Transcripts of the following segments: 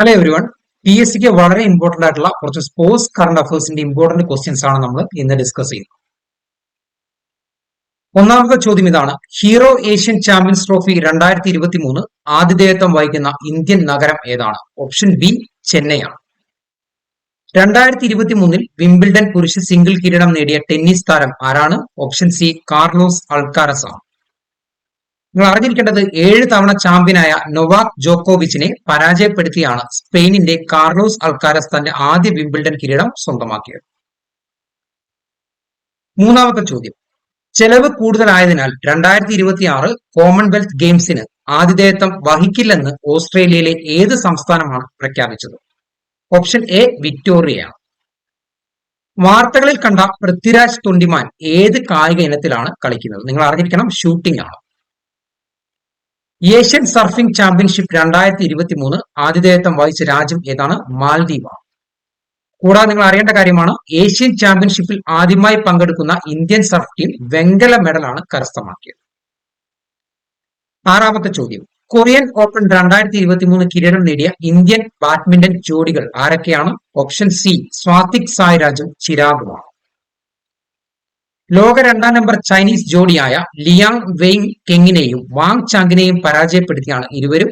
Hello every one. P S സിക്ക് വളരെ important ആയിട്ടുള്ള കുറച്ച് സ്പോർട്സ് കറണ്ട് അഫയേഴ്സിന്റെ ഇമ്പോർട്ടന്റ് ക്വസ്റ്റ്യൻസ് ആണ് നമ്മൾ ഇന്ന് ഡിസ്കസ് ചെയ്യുന്നത്. ഒന്നാമത്തെ ചോദ്യം ഇതാണ്: ഹീറോ ഏഷ്യൻ ചാമ്പ്യൻസ് ട്രോഫി 2023 ആതിഥേയത്വം വഹിക്കുന്ന ഇന്ത്യൻ നഗരം ഏതാണ്? ഓപ്ഷൻ ബി ചെന്നൈയാണ്. 2023 വിംബിൾഡൺ പുരുഷ സിംഗിൾ കിരീടം നേടിയ ടെന്നീസ് താരം ആരാണ്? ഓപ്ഷൻ സി കാർലോസ് അൾക്കാരസ് ആണ്. നിങ്ങൾ അറിഞ്ഞിരിക്കേണ്ടത് 7 തവണ ചാമ്പ്യനായ നൊവാക് ജോക്കോവിച്ചിനെ പരാജയപ്പെടുത്തിയാണ് സ്പെയിനിന്റെ കാർലോസ് അൾക്കാരസ് തന്റെ ആദ്യ വിംബിൾഡൺ കിരീടം സ്വന്തമാക്കിയത്. മൂന്നാമത്തെ ചോദ്യം: ചെലവ് കൂടുതലായതിനാൽ 2026 കോമൺവെൽത്ത് ഗെയിംസിന് ആതിഥേയത്വം വഹിക്കില്ലെന്ന് ഓസ്ട്രേലിയയിലെ ഏത് സംസ്ഥാനമാണ് പ്രഖ്യാപിച്ചത്? ഓപ്ഷൻ എ വിക്ടോറിയയാണ്. വാർത്തകളിൽ കണ്ട പൃഥ്വിരാജ് തൊണ്ടിമാൻ ഏത് കായിക ഇനത്തിലാണ് കളിക്കുന്നത്? നിങ്ങൾ അറിഞ്ഞിരിക്കണം, ഷൂട്ടിംഗ് ആണ്. ഏഷ്യൻ സർഫിംഗ് ചാമ്പ്യൻഷിപ്പ് 2023 ആതിഥേയത്വം വഹിച്ച രാജ്യം ഏതാണ്? മാൽദീവ്. കൂടാതെ നിങ്ങൾ അറിയേണ്ട കാര്യമാണ്, ഏഷ്യൻ ചാമ്പ്യൻഷിപ്പിൽ ആദ്യമായി പങ്കെടുക്കുന്ന ഇന്ത്യൻ സർഫ് ടീം വെങ്കല മെഡലാണ് കരസ്ഥമാക്കിയത്. ആറാമത്തെ ചോദ്യം: കൊറിയൻ ഓപ്പൺ 2023 കിരീടം നേടിയ ഇന്ത്യൻ ബാഡ്മിന്റൺ ജോഡികൾ ആരൊക്കെയാണ്? ഓപ്ഷൻ സി സ്വാതിക് സായ്രാജും ചിരാഗുമാണ്. ലോക 2ാം നമ്പർ ചൈനീസ് ജോഡിയായ ലിയാങ് വെയ്ങ് കെങ്ങിനെയും വാങ് ചാങ്ങിനെയും പരാജയപ്പെടുത്തിയാണ് ഇരുവരും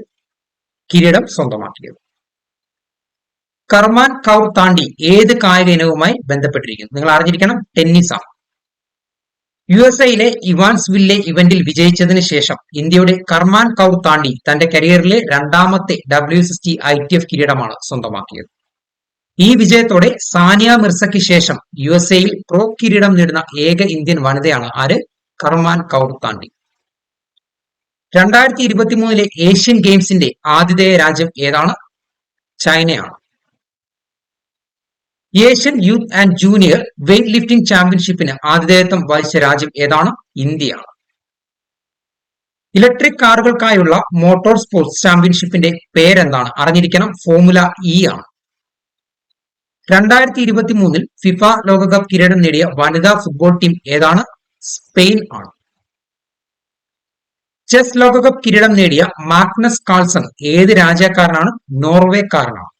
കിരീടം സ്വന്തമാക്കിയത്. കർമാൻ കൗർ താണ്ടി ഏത് കായിക ഇനവുമായി ബന്ധപ്പെട്ടിരിക്കുന്നു? നിങ്ങൾ അറിഞ്ഞിരിക്കണം, ടെന്നീസാണ്. USA ഇവാൻസ്വില്ലെ ഇവന്റിൽ വിജയിച്ചതിന് ശേഷം ഇന്ത്യയുടെ കർമാൻ കൗർ താണ്ടി തന്റെ കരിയറിലെ 2ാമത്തെ WSST ITF കിരീടമാണ് സ്വന്തമാക്കിയത്. ഈ വിജയത്തോടെ സാനിയ മിർസയ്ക്ക് ശേഷം USA പ്രോ കിരീടം നേടുന്ന ഏക ഇന്ത്യൻ വനിതയാണ് ആര്? കർമാൻ കൗർ താണ്ടി. 2023 ഏഷ്യൻ ഗെയിംസിന്റെ ആതിഥേയ രാജ്യം ഏതാണ്? ചൈനയാണ്. Asian youth and junior weightlifting ചാമ്പ്യൻഷിപ്പിന് ആതിഥേയത്വം വഹിച്ച രാജ്യം ഏതാണ്? ഇന്ത്യയാണ്. ഇലക്ട്രിക് കാറുകൾക്കായുള്ള മോട്ടോർ സ്പോർട്സ് ചാമ്പ്യൻഷിപ്പിന്റെ പേരെന്താണ്? അറിഞ്ഞിരിക്കണം, ഫോർമുല ഇ ആണ്. 2023 ഫിഫ ലോകകപ്പ് കിരീടം നേടിയ വനിതാ ഫുട്ബോൾ ടീം ഏതാണ്? സ്പെയിൻ ആണ്. ചെസ് ലോകകപ്പ് കിരീടം നേടിയ മാഗ്നസ് കാൾസൺ ഏത് രാജ്യക്കാരനാണ്? നോർവേക്കാരനാണ്.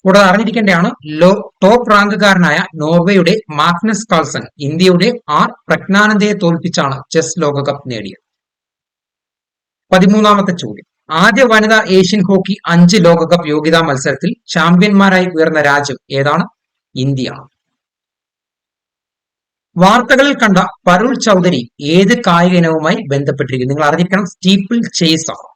കൂടാതെ അറിഞ്ഞിരിക്കേണ്ടതാണ്, ടോപ്പ് റാങ്കുകാരനായ നോർവേയുടെ മാഗ്നസ് കാൾസൺ ഇന്ത്യയുടെ ആർ പ്രജ്ഞാനന്ദയെ തോൽപ്പിച്ചാണ് ചെസ് ലോകകപ്പ് നേടിയത്. 13ാമത്തെ ചോദ്യം: ആദ്യ വനിതാ ഏഷ്യൻ ഹോക്കി 5 ലോകകപ്പ് യോഗ്യതാ മത്സരത്തിൽ ചാമ്പ്യന്മാരായി ഉയർന്ന രാജ്യം ഏതാണ്? ഇന്ത്യയാണ്. വാർത്തകളിൽ കണ്ട പരുൾ ചൗധരി ഏത് കായിക ഇനവുമായി ബന്ധപ്പെട്ടിരിക്കുന്നു? നിങ്ങൾ അറിഞ്ഞിരിക്കണം, സ്റ്റീപ്പിൾ ചേസ് ആണ്.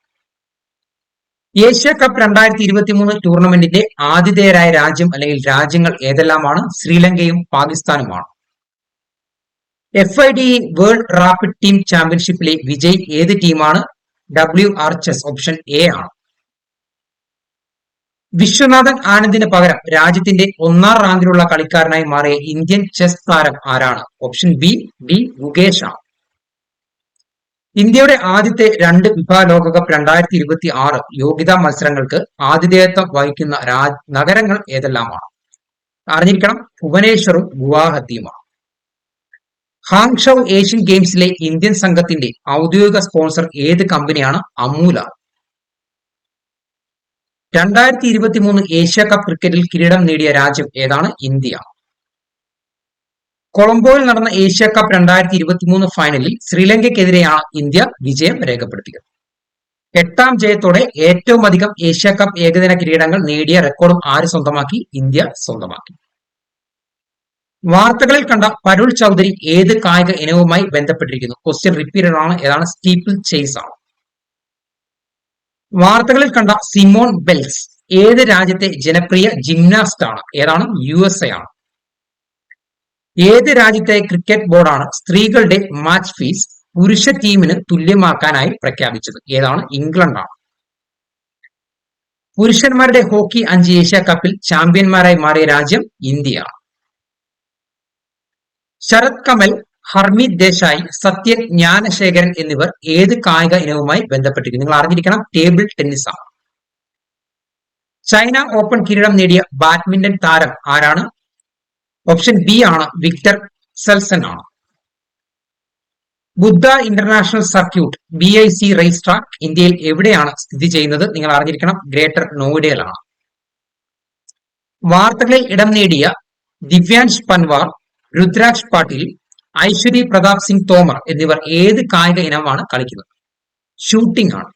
ഏഷ്യ കപ്പ് 2023 ടൂർണമെന്റിന്റെ ആതിഥേയരായ രാജ്യം അല്ലെങ്കിൽ രാജ്യങ്ങൾ ഏതെല്ലാമാണ്? ശ്രീലങ്കയും പാകിസ്ഥാനുമാണ്. FIDE വേൾഡ് റാപ്പിഡ് ടീം ചാമ്പ്യൻഷിപ്പിലെ വിജയ് ഏത് ടീമാണ്? WR chess. ഓപ്ഷൻ എ ആണ്. വിശ്വനാഥൻ ആനന്ദിന് പകരം രാജ്യത്തിന്റെ 1ാം റാങ്കിലുള്ള കളിക്കാരനായി മാറിയ ഇന്ത്യൻ ചെസ് താരം ആരാണ്? ഓപ്ഷൻ ബി ഡി മുകേഷ് ആണ്. ഇന്ത്യയുടെ ആദ്യത്തെ 2 ഫിഫ ലോകകപ്പ് 2026 യോഗ്യതാ മത്സരങ്ങൾക്ക് ആതിഥേയത്വം വഹിക്കുന്ന നഗരങ്ങൾ ഏതെല്ലാമാണ്? അറിഞ്ഞിരിക്കണം, ഭുവനേശ്വറും ഗുവാഹത്തിയുമാണ്. ഹാങ്ഷൌ ഏഷ്യൻ ഗെയിംസിലെ ഇന്ത്യൻ സംഘത്തിന്റെ ഔദ്യോഗിക സ്പോൺസർ ഏത് കമ്പനിയാണ്? അമൂല. 2023 ഏഷ്യ കപ്പ് ക്രിക്കറ്റിൽ കിരീടം നേടിയ രാജ്യം ഏതാണ്? ഇന്ത്യ. കൊളംബോയിൽ നടന്ന ഏഷ്യ കപ്പ് 2023 ഫൈനലിൽ ശ്രീലങ്കയ്ക്കെതിരെയാണ് ഇന്ത്യ വിജയം രേഖപ്പെടുത്തിയത്. 8ാം ജയത്തോടെ ഏറ്റവും അധികം ഏഷ്യ കപ്പ് ഏകദിന കിരീടങ്ങൾ നേടിയ റെക്കോർഡും ആര് സ്വന്തമാക്കി? ഇന്ത്യ സ്വന്തമാക്കി. വാർത്തകളിൽ കണ്ട പരുൾ ചൗധരി ഏത് കായിക ഇനവുമായി ബന്ധപ്പെട്ടിരിക്കുന്നു? ക്വസ്റ്റ്യൻ റിപ്പീറ്റഡ് ആണ്. ഏതാണ്? സ്റ്റീപ്പിൾ ചേസ് ആണ്. വാർത്തകളിൽ കണ്ട സിമോൺ ബെൽസ് ഏത് രാജ്യത്തെ ജനപ്രിയ ജിംനാസ്റ്റ് ആണ്? ഏതാണ്? USA ആണ്. ഏത് രാജ്യത്തെ ക്രിക്കറ്റ് ബോർഡാണ് സ്ത്രീകളുടെ മാച്ച് ഫീസ് പുരുഷ ടീമിന് തുല്യമാക്കാനായി പ്രഖ്യാപിച്ചത്? ഏതാണ്? ഇംഗ്ലണ്ടാണ്. പുരുഷന്മാരുടെ ഹോക്കി 5 ഏഷ്യ കപ്പിൽ ചാമ്പ്യന്മാരായി മാറിയ രാജ്യം ഇന്ത്യയാണ്. ശരത് കമൽ, ഹർമീത് ദേശായി, സത്യൻ ജ്ഞാനശേഖരൻ എന്നിവർ ഏത് കായിക ഇനവുമായി ബന്ധപ്പെട്ടിരിക്കുന്നു? നിങ്ങൾ അറിഞ്ഞിരിക്കണം, ടേബിൾ ടെന്നീസ് ആണ്. ചൈന ഓപ്പൺ കിരീടം നേടിയ ബാഡ്മിന്റൺ താരം ആരാണ്? ഓപ്ഷൻ ബി ആണ്, വിക്ടർ സെൽസൺ ആണ്. Buddh international circuit BIC race track ഇന്ത്യയിൽ എവിടെയാണ് സ്ഥിതി ചെയ്യുന്നത്? നിങ്ങൾ അറിഞ്ഞിരിക്കണം, ഗ്രേറ്റർ നോയിഡയിലാണ്. വാർത്തകളിൽ ഇടം നേടിയ ദിവ്യാൻഷ് പൻവാർ, രുദ്രാക്ഷ് പാട്ടീൽ, ഐശ്വരി പ്രതാപ് സിംഗ് തോമർ എന്നിവർ ഏത് കായിക ഇനമാണ് കളിക്കുന്നത്? ഷൂട്ടിംഗ് ആണ്.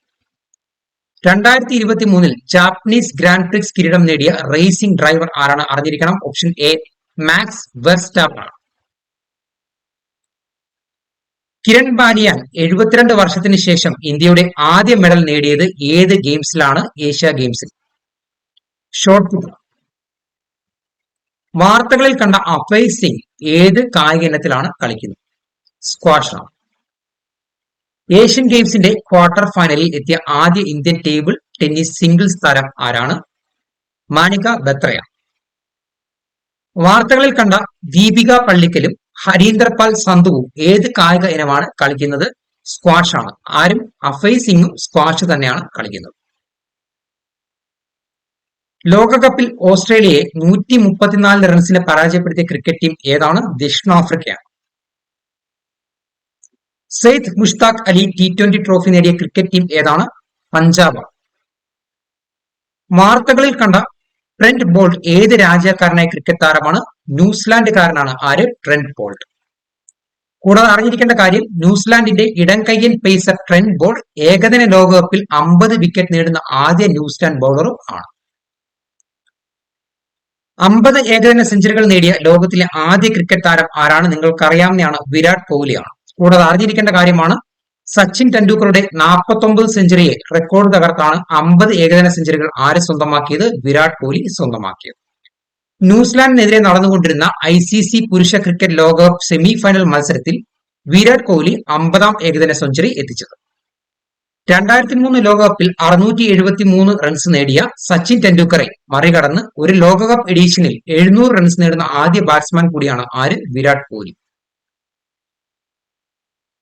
2023 ജാപ്പനീസ് ഗ്രാൻഡ് പ്രിക്സ് കിരീടം നേടിയ റേസിംഗ് ഡ്രൈവർ ആരാണ്? അറിഞ്ഞിരിക്കണം. Option A Max Verstappen. Kiran Baliyan 72 വർഷത്തിന് ശേഷം ഇന്ത്യയുടെ ആദ്യ മെഡൽ നേടിയത് ഏത് ഗെയിംസിലാണ്? ഏഷ്യ ഗെയിംസിൽ. Shot put. വാർത്തകളിൽ കണ്ട അഭയ് സിംഗ് ഏത് കായിക ഇനത്തിലാണ് കളിക്കുന്നത്? സ്ക്വാഷ് ആണ്. ഏഷ്യൻ ഗെയിംസിന്റെ ക്വാർട്ടർ ഫൈനലിൽ എത്തിയ ആദ്യ ഇന്ത്യൻ ടേബിൾ ടെന്നീസ് സിംഗിൾസ് താരം ആരാണ്? മാനിക ബത്രയ. വാർത്തകളിൽ കണ്ട ദീപിക പള്ളിക്കലും ഹരീന്ദർപാൽ സന്ധുവും ഏത് കായിക ഇനമാണ് കളിക്കുന്നത്? സ്ക്വാഷ് ആണ്. ആരും അഭയ് സിംഗും സ്ക്വാഷ് തന്നെയാണ് കളിക്കുന്നത്. ലോകകപ്പിൽ ഓസ്ട്രേലിയയെ 134 റൺസിന് പരാജയപ്പെടുത്തിയ ക്രിക്കറ്റ് ടീം ഏതാണ്? ദക്ഷിണാഫ്രിക്കയാണ്. സെയ്ദ് മുഷ്താഖ് അലി T20 ട്രോഫി നേടിയ ക്രിക്കറ്റ് ടീം ഏതാണ്? പഞ്ചാബ്. വാർത്തകളിൽ കണ്ട ട്രെന്റ് ബോൾട്ട് ഏത് രാജ്യക്കാരനായ ക്രിക്കറ്റ് താരമാണ്? ന്യൂസിലാൻഡുകാരനാണ്. ആര്? Trent Boult. കൂടാതെ അറിഞ്ഞിരിക്കേണ്ട കാര്യം, ന്യൂസിലാൻഡിന്റെ ഇടംകയ്യൻ പേസർ ട്രെന്റ് ബോൾട്ട് ഏകദിന ലോകകപ്പിൽ 50 വിക്കറ്റ് നേടുന്ന ആദ്യ ന്യൂസിലാൻഡ് ബൗളറും ആണ്. 50 ഏകദിന സെഞ്ചുറികൾ നേടിയ ലോകത്തിലെ ആദ്യ ക്രിക്കറ്റ് താരം ആരാണ്? നിങ്ങൾക്കറിയാവുന്നതാണ്, വിരാട് കോഹ്ലിയാണ്. കൂടാതെ അറിഞ്ഞിരിക്കേണ്ട കാര്യമാണ്, സച്ചിൻ ടെണ്ടുൽക്കറുടെ 49 സെഞ്ചുറിയെ റെക്കോർഡ് തകർത്താണ് 50 ഏകദിന സെഞ്ചുറികൾ ആര് സ്വന്തമാക്കിയത്? വിരാട് കോഹ്ലി സ്വന്തമാക്കിയത്. ന്യൂസിലാൻഡിനെതിരെ നടന്നുകൊണ്ടിരുന്ന ICC പുരുഷ ക്രിക്കറ്റ് ലോകകപ്പ് സെമി ഫൈനൽ മത്സരത്തിൽ വിരാട് കോഹ്ലി 50ാം ഏകദിന സെഞ്ചുറി എത്തിച്ചത്. 2003 ലോകകപ്പിൽ 673 റൺസ് നേടിയ സച്ചിൻ ടെണ്ടുൽക്കറെ മറികടന്ന് ഒരു ലോകകപ്പ് എഡീഷനിൽ 700 റൺസ് നേടുന്ന ആദ്യ ബാറ്റ്സ്മാൻ കൂടിയാണ് ആര്? വിരാട് കോഹ്ലി.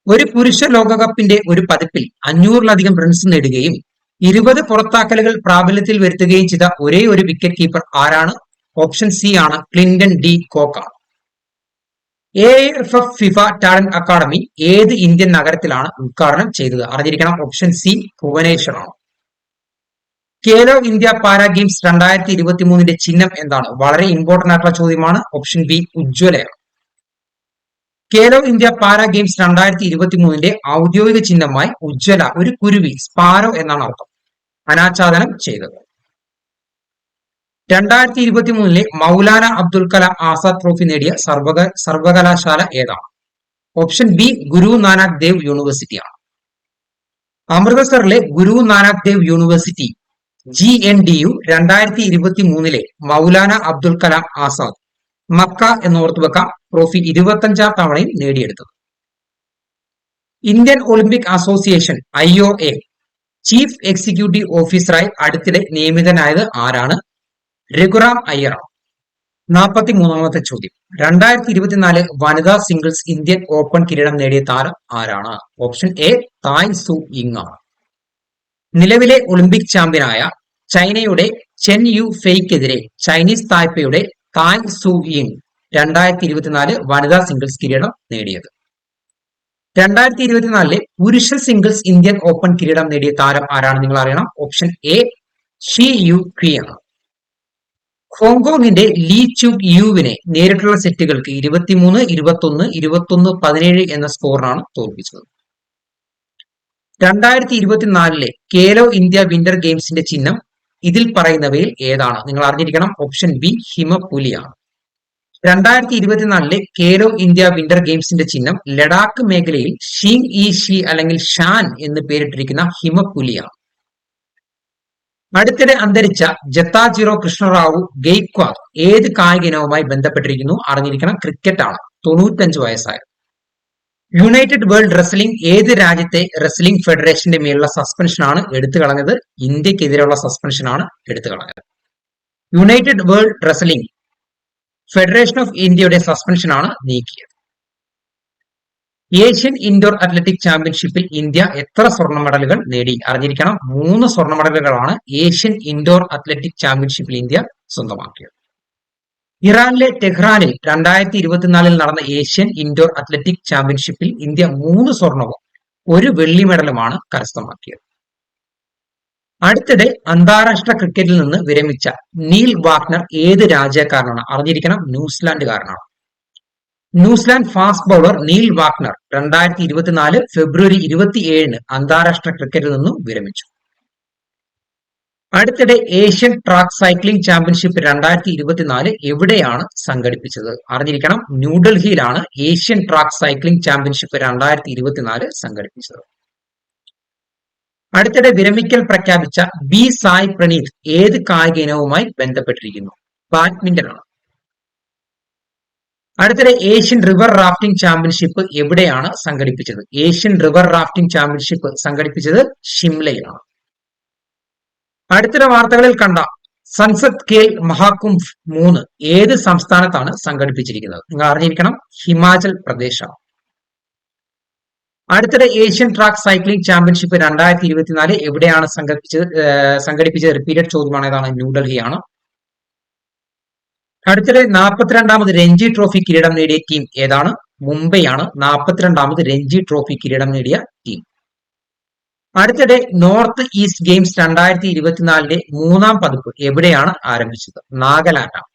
ഒരു പുരുഷ ലോകകപ്പിന്റെ ഒരു പതിപ്പിൽ 500-ലധികം റൺസ് നേടുകയും 20 പുറത്താക്കലുകൾ പ്രാബല്യത്തിൽ വരുത്തുകയും ചെയ്ത ഒരേ ഒരു വിക്കറ്റ് കീപ്പർ ആരാണ്? ഓപ്ഷൻ സി ആണ്, Quinton de Kock. AIFF FIFA talent academy ഏത് ഇന്ത്യൻ നഗരത്തിലാണ് ഉദ്ഘാടനം ചെയ്തത്? അറിഞ്ഞിരിക്കണം. ഓപ്ഷൻ സി ഭുവനേശ്വർ ആണ്. ഖേലോ ഇന്ത്യ പാരാ ഗെയിംസ് 2023 ചിഹ്നം എന്താണ്? വളരെ ഇമ്പോർട്ടന്റ് ആയിട്ടുള്ള ചോദ്യമാണ്. ഓപ്ഷൻ ബി ഉജ്ജ്വലയാണ്. ഖേലോ ഇന്ത്യ പാരാ ഗെയിംസ് 2023 ഔദ്യോഗിക ചിഹ്നമായി ഉജ്ജ്വല, ഒരു കുരുവി, സ്പാരോ എന്നാണ് അർത്ഥം, അനാച്ഛാദനം ചെയ്തത്. 2023 മൗലാന അബ്ദുൽ കലാം ആസാദ് ട്രോഫി നേടിയ സർവകലാശാല ഏതാണ്? ഓപ്ഷൻ ബി ഗുരു നാനാക് ദേവ് യൂണിവേഴ്സിറ്റിയാണ്. അമൃതസറിലെ Guru Nanak Dev university GNDU 2023 Maulana Abdul Kalam Azad MAKA എന്നോർത്തു വെക്കാം ട്രോഫി 25ാം തവണയും നേടിയെടുത്തത്. Indian Olympic association IOA chief executive ഓഫീസറായി അടുത്തിടെ നിയമിതനായത് ആരാണ്? രഘുറാം അയ്യറാണ്. 43ാമത്തെ ചോദ്യം, 2024 വനിതാ സിംഗിൾസ് ഇന്ത്യൻ ഓപ്പൺ കിരീടം നേടിയ താരം ആരാണ്? ഓപ്ഷൻ എ തായ് സു യിങ് ആണ്. നിലവിലെ ഒളിമ്പിക് ചാമ്പ്യനായ ചൈനയുടെ ചെൻ യു ഫെയ്ക്കെതിരെ ചൈനീസ് തായ്പയുടെ തായ് സു യിങ് 2024 വനിതാ സിംഗിൾസ് കിരീടം നേടിയത്. 2024 പുരുഷ സിംഗിൾസ് ഇന്ത്യൻ ഓപ്പൺ കിരീടം നേടിയ താരം ആരാണ്? നിങ്ങൾ അറിയണം. Option A Shi Yuqi ആണ്. ഹോങ്കോങ്ങിന്റെ ലീ ചുക് യുവിനെ നേരിട്ടുള്ള സെറ്റുകൾക്ക് 23, 21, 21, 17 എന്ന സ്കോറിനാണ് തോൽപ്പിച്ചത്. 2024 ഖേലോ ഇന്ത്യ വിന്റർ ഗെയിംസിന്റെ ചിഹ്നം ഇതിൽ പറയുന്നവയിൽ ഏതാണ്? നിങ്ങൾ അറിഞ്ഞിരിക്കണം. ഓപ്ഷൻ ബി ഹിമപുലിയാണ്. 2024 ഖേലോ ഇന്ത്യ വിന്റർ ഗെയിംസിന്റെ ചിഹ്നം ലഡാക്ക് മേഖലയിൽ ഷീങ് ഇ ഷി അല്ലെങ്കിൽ ഷാൻ എന്ന് പേരിട്ടിരിക്കുന്ന ഹിമപുലിയാണ്. അടുത്തിടെ അന്തരിച്ച ജത്താജിറോ കൃഷ്ണറാവു ഗെയ്ക്വാദ് ഏത് കായിക ഇനവുമായി ബന്ധപ്പെട്ടിരിക്കുന്നു? അറിഞ്ഞിരിക്കണം. ക്രിക്കറ്റ് ആണ്. 95 വയസ്സായത്. യുണൈറ്റഡ് വേൾഡ് റെസ്ലിംഗ് ഏത് രാജ്യത്തെ റെസ്ലിംഗ് ഫെഡറേഷന്റെ മേലുള്ള സസ്പെൻഷനാണ് എടുത്തു കളഞ്ഞത്? ഇന്ത്യക്കെതിരെയുള്ള സസ്പെൻഷനാണ് എടുത്തു കളഞ്ഞത്. United world wrestling federation of ഇന്ത്യയുടെ സസ്പെൻഷനാണ് നീക്കിയത്. ഏഷ്യൻ ഇൻഡോർ അത്ലറ്റിക് ചാമ്പ്യൻഷിപ്പിൽ ഇന്ത്യ എത്ര സ്വർണ്ണ മെഡലുകൾ നേടി? അറിഞ്ഞിരിക്കണം. 3 സ്വർണ്ണ മെഡലുകളാണ് ഏഷ്യൻ ഇൻഡോർ അത്ലറ്റിക് ചാമ്പ്യൻഷിപ്പിൽ ഇന്ത്യ സ്വന്തമാക്കിയത്. ഇറാനിലെ ടെഹ്റാനിൽ 2024 നടന്ന ഏഷ്യൻ ഇൻഡോർ അത്ലറ്റിക് ചാമ്പ്യൻഷിപ്പിൽ ഇന്ത്യ 3 സ്വർണവും 1 വെള്ളി മെഡലുമാണ് കരസ്ഥമാക്കിയത്. അടുത്തിടെ അന്താരാഷ്ട്ര ക്രിക്കറ്റിൽ നിന്ന് വിരമിച്ച നീൽ വാഗ്നർ ഏത് രാജ്യക്കാരനാണ്? അറിഞ്ഞിരിക്കണം, ന്യൂസിലാൻഡുകാരനാണ്. New Zealand fast bowler Neil Wagner 2024 ഫെബ്രുവരി 27 അന്താരാഷ്ട്ര ക്രിക്കറ്റിൽ നിന്നും വിരമിച്ചു. അടുത്തിടെ ഏഷ്യൻ ട്രാക്ക് സൈക്ലിംഗ് ചാമ്പ്യൻഷിപ്പ് 2024 എവിടെയാണ് സംഘടിപ്പിച്ചത്? അറിഞ്ഞിരിക്കണം, ന്യൂഡൽഹിയിലാണ് ഏഷ്യൻ ട്രാക്ക് സൈക്ലിംഗ് ചാമ്പ്യൻഷിപ്പ് 2024 സംഘടിപ്പിച്ചത്. അടുത്തിടെ വിരമിക്കൽ പ്രഖ്യാപിച്ച ബി സായ് പ്രണീത് ഏത് കായിക ഇനവുമായി ബന്ധപ്പെട്ടിരിക്കുന്നു? ബാഡ്മിന്റൺ ആണ്. അടുത്തിടെ ഏഷ്യൻ റിവർ റാഫ്റ്റിംഗ് ചാമ്പ്യൻഷിപ്പ് എവിടെയാണ് സംഘടിപ്പിച്ചത്? ഏഷ്യൻ റിവർ റാഫ്റ്റിംഗ് ചാമ്പ്യൻഷിപ്പ് സംഘടിപ്പിച്ചത് ഷിംലയിലാണ്. അടുത്തിടെ വാർത്തകളിൽ കണ്ട സൻസദ് ഖേൽ മഹാകുംഭ് 3 ഏത് സംസ്ഥാനത്താണ് സംഘടിപ്പിച്ചിരിക്കുന്നത്? നിങ്ങൾ അറിഞ്ഞിരിക്കണം, ഹിമാചൽ പ്രദേശാണ്. അടുത്തിടെ ഏഷ്യൻ ട്രാക്ക് സൈക്ലിംഗ് ചാമ്പ്യൻഷിപ്പ് 2024 എവിടെയാണ് സംഘടിപ്പിച്ചത്? റിപ്പീറ്റഡ് ചോദ്യമാണ്. ഏതാണ്? ന്യൂഡൽഹിയാണ്. അടുത്തിടെ 42ാമത് രഞ്ജി ട്രോഫി കിരീടം നേടിയ ടീം ഏതാണ്? മുംബൈയാണ് 42ാമത് രഞ്ജി ട്രോഫി കിരീടം നേടിയ ടീം. അടുത്തിടെ നോർത്ത് ഈസ്റ്റ് ഗെയിംസ് 2024 മൂന്നാം പതിപ്പ് എവിടെയാണ് ആരംഭിച്ചത്? നാഗാലാൻഡാണ്.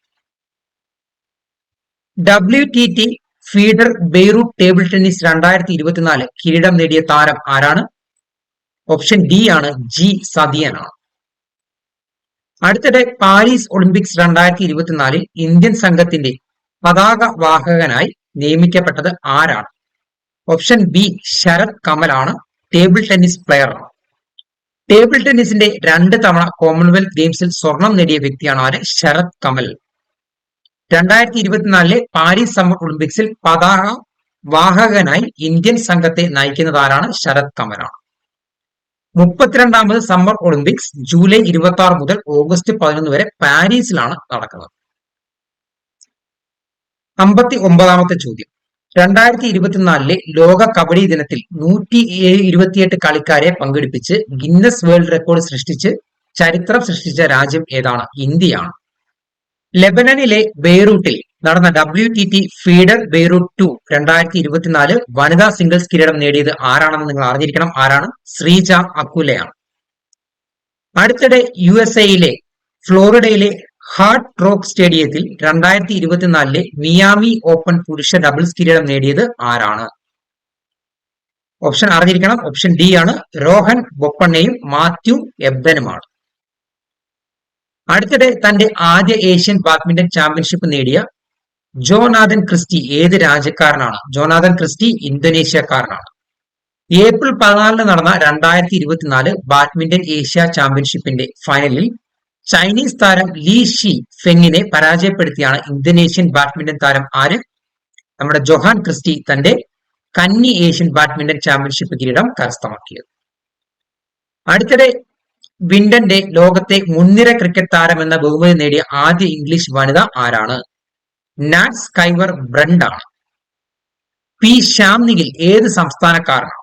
WTT feeder Beirut table tennis 2024 കിരീടം നേടിയ താരം ആരാണ്? ഓപ്ഷൻ ഡി ആണ്, ജി സതിയനാണ്. അടുത്തിടെ പാരീസ് ഒളിമ്പിക്സ് 2024 ഇന്ത്യൻ സംഘത്തിന്റെ പതാക വാഹകനായി നിയമിക്കപ്പെട്ടത് ആരാണ്? ഓപ്ഷൻ ബി ശരത് കമലാണ്. ടേബിൾ ടെന്നീസ് പ്ലെയർ ആണ്. ടേബിൾ ടെന്നീസിന്റെ 2 തവണ കോമൺവെൽത്ത് ഗെയിംസിൽ സ്വർണം നേടിയ വ്യക്തിയാണ് ആര്? ശരത് കമൽ. 2024 പാരീസ് സമ്മർ ഒളിമ്പിക്സിൽ പതാക വാഹകനായി ഇന്ത്യൻ സംഘത്തെ നയിക്കുന്നത് ആരാണ്? ശരത് കമലാണ്. 32ാമത് സമ്മർ ഒളിമ്പിക്സ് ജൂലൈ 26 മുതൽ ഓഗസ്റ്റ് 11 വരെ പാരീസിലാണ് നടക്കുന്നത്. 59ാമത്തെ ചോദ്യം. 2024 ലോക കബഡി ദിനത്തിൽ 128 കളിക്കാരെ പങ്കെടുപ്പിച്ച് ഗിന്നസ് വേൾഡ് റെക്കോർഡ് സൃഷ്ടിച്ച് ചരിത്രം സൃഷ്ടിച്ച രാജ്യം ഏതാണ്? ഇന്ത്യയാണ്. ലെബനനിലെ ബെയ്റൂട്ടിൽ നടന്ന WTT ഫീഡർ ബെയ്റൂട്ട് 2 2024 വനിതാ സിംഗിൾസ് കിരീടം നേടിയത് ആരാണെന്ന് നിങ്ങൾ അറിഞ്ഞിരിക്കണം. ആരാണ്? ശ്രീജ അക്കുലയാണ്. അടുത്തിടെ USA ഫ്ലോറിഡയിലെ ഹാർഡ് റോക്ക് സ്റ്റേഡിയത്തിൽ 2024 മിയാമി ഓപ്പൺ പുരുഷ ഡബിൾസ് കിരീടം നേടിയത് ആരാണ്? ഓപ്ഷൻ അറിഞ്ഞിരിക്കണം. ഓപ്ഷൻ ഡി ആണ്, രോഹൻ ബൊപ്പണ്ണയും മാത്യു എബ്ദനുമാണ്. അടുത്തിടെ തന്റെ ആദ്യ ഏഷ്യൻ ബാഡ്മിന്റൺ ചാമ്പ്യൻഷിപ്പ് നേടിയ ജോനാഥൻ ക്രിസ്റ്റി ഏത് രാജ്യക്കാരനാണ്? ജോനാഥൻ ക്രിസ്റ്റി ഇന്തോനേഷ്യക്കാരനാണ്. ഏപ്രിൽ 14 നടന്ന 2024 ബാഡ്മിന്റൺ ഏഷ്യ ചാമ്പ്യൻഷിപ്പിന്റെ ഫൈനലിൽ ചൈനീസ് താരം ലീ ഷി ഫെങ്ങിനെ പരാജയപ്പെടുത്തിയാണ് ഇന്തോനേഷ്യൻ ബാഡ്മിന്റൺ താരം ആര്? നമ്മുടെ ജൊഹാൻ ക്രിസ്റ്റി തന്റെ കന്നി ഏഷ്യൻ ബാഡ്മിന്റൺ ചാമ്പ്യൻഷിപ്പ് കിരീടം കരസ്ഥമാക്കിയത്. അടുത്തിടെ വിൻഡന്റെ ലോകത്തെ മുൻനിര ക്രിക്കറ്റ് താരം എന്ന ബഹുമതി നേടിയ ആദ്യ ഇംഗ്ലീഷ് വനിത ആരാണ്? നാറ്റ് സ്കൈവർ ബ്രണ്ട് ആണ്. പി ശ്യാം നിഖിൽ ഏത് സംസ്ഥാനക്കാരനാണ്?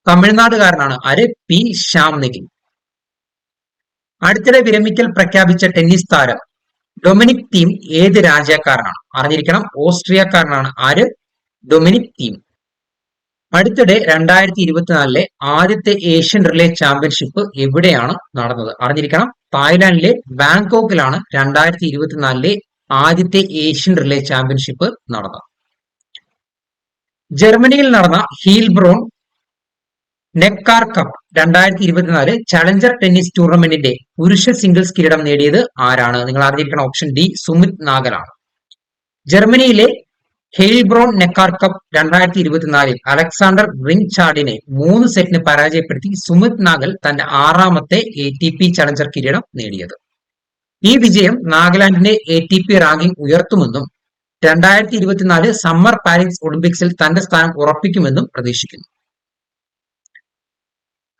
തമിഴ്നാടുകാരനാണ്. ആര്? പി ശ്യാം നിഖിൽ. അടുത്തിടെ വിരമിക്കൽ പ്രഖ്യാപിച്ച ടെന്നീസ് താരം ഡൊമിനിക് തീം ഏത് രാജ്യക്കാരനാണ്? അറിഞ്ഞിരിക്കണം, ഓസ്ട്രിയക്കാരനാണ്. ആര്? Dominic Thiem. അടുത്തിടെ 2024 ആദ്യത്തെ ഏഷ്യൻ റിലേ ചാമ്പ്യൻഷിപ്പ് എവിടെയാണ് നടന്നത്? അറിഞ്ഞിരിക്കണം, തായ്ലാന്റിലെ ബാങ്കോക്കിലാണ് 2024 ആദ്യത്തെ ഏഷ്യൻ റിലേ ചാമ്പ്യൻഷിപ്പ് നടന്നത്. ജർമ്മനിയിൽ നടന്ന ഹീൽബ്രോൺ നെക്കാർ കപ്പ് 2024 ചലഞ്ചർ ടെന്നീസ് ടൂർണമെന്റിന്റെ പുരുഷ സിംഗിൾസ് കിരീടം നേടിയത് ആരാണ്? നിങ്ങൾ അറിഞ്ഞിരിക്കണം, ഓപ്ഷൻ ഡി സുമിത് നാഗലാണ്. ജർമ്മനിയിലെ ഹെയിൽബ്രോൺ നെക്കാർ കപ്പ് 2024 അലക്സാണ്ടർ റിംഗ്ചാർഡിനെ 3 സെറ്റിന് പരാജയപ്പെടുത്തി സുമിത് നാഗൽ തന്റെ 6ാമത്തെ ATP ചലഞ്ചർ കിരീടം നേടിയത്. ഈ വിജയം നാഗാലാൻഡിന്റെ ATP റാങ്കിംഗ് ഉയർത്തുമെന്നും 2024 സമ്മർ പാരീസ് ഒളിമ്പിക്സിൽ തന്റെ സ്ഥാനം ഉറപ്പിക്കുമെന്നും പ്രതീക്ഷിക്കുന്നു.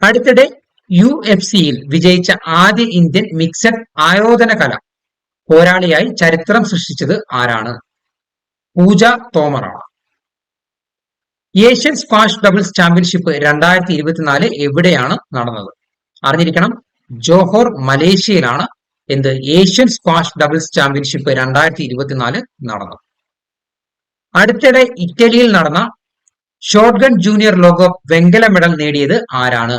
അടുത്തിടെ UFC-യിൽ വിജയിച്ച ആദ്യ ഇന്ത്യൻ മിക്സഡ് ആയോധന കല പോരാളിയായി ചരിത്രം സൃഷ്ടിച്ചത് ആരാണ്? പൂജ തോമറാണ്. ഏഷ്യൻ സ്ക്വാഷ് ഡബിൾസ് ചാമ്പ്യൻഷിപ്പ് 2024 എവിടെയാണ് നടന്നത്? അറിഞ്ഞിരിക്കണം, ജോഹോർ മലേഷ്യയിലാണ് എന്ത് ഏഷ്യൻ സ്ക്വാഷ് ഡബിൾസ് ചാമ്പ്യൻഷിപ്പ് 2024 നടന്നത്. അടുത്തിടെ ഇറ്റലിയിൽ നടന്ന ഷോട്ട്ഗൺ ജൂനിയർ ലോകകപ്പ് വെങ്കല മെഡൽ നേടിയത് ആരാണ്?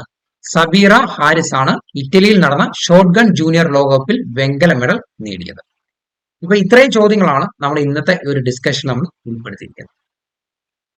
സബീറ ഹാരിസ് ആണ് ഇറ്റലിയിൽ നടന്ന ഷോട്ട് ഗൺ ജൂനിയർ ലോകകപ്പിൽ വെങ്കല മെഡൽ നേടിയത്. ഇപ്പൊ ഇത്രയും ചോദ്യങ്ങളാണ് നമ്മൾ ഇന്നത്തെ ഒരു ഡിസ്കഷൻ നമ്മൾ ഉൾപ്പെടുത്തിയിരിക്കുന്നത്.